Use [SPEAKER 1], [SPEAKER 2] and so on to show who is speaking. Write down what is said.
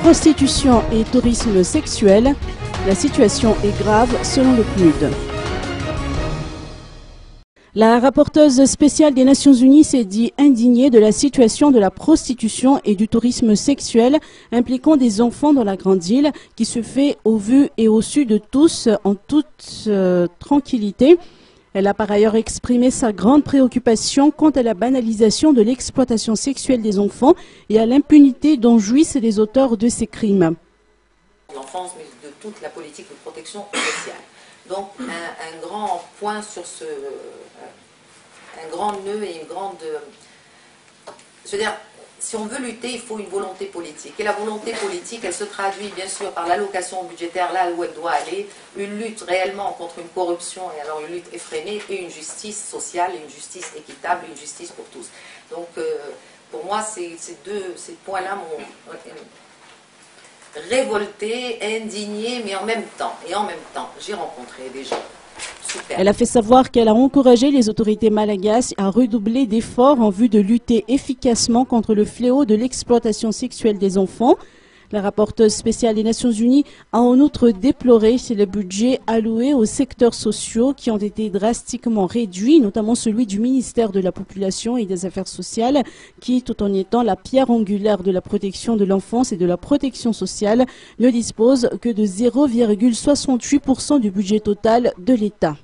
[SPEAKER 1] Prostitution et tourisme sexuel, la situation est grave selon le PNUD. La rapporteuse spéciale des Nations Unies s'est dit indignée de la situation de la prostitution et du tourisme sexuel impliquant des enfants dans la Grande Île qui se fait au vu et au su de tous en toute tranquillité. Elle a par ailleurs exprimé sa grande préoccupation quant à la banalisation de l'exploitation sexuelle des enfants et à l'impunité dont jouissent les auteurs de ces crimes.
[SPEAKER 2] L'enfance, mais de toute la politique de protection sociale. Donc un grand point sur ce... un grand nœud et une grande... Je veux dire, si on veut lutter, il faut une volonté politique. Et la volonté politique, elle se traduit bien sûr par l'allocation budgétaire là où elle doit aller, une lutte réellement contre une corruption, et alors une lutte effrénée, et une justice sociale, et une justice équitable, et une justice pour tous. Donc pour moi, ces points-là m'ont révolté, indigné, mais en même temps, j'ai rencontré des gens. Super.
[SPEAKER 1] Elle a fait savoir qu'elle a encouragé les autorités malagasy à redoubler d'efforts en vue de lutter efficacement contre le fléau de l'exploitation sexuelle des enfants. La rapporteuse spéciale des Nations Unies a en outre déploré les budgets alloués aux secteurs sociaux qui ont été drastiquement réduits, notamment celui du ministère de la Population et des Affaires sociales, qui, tout en étant la pierre angulaire de la protection de l'enfance et de la protection sociale, ne dispose que de 0,68% du budget total de l'État.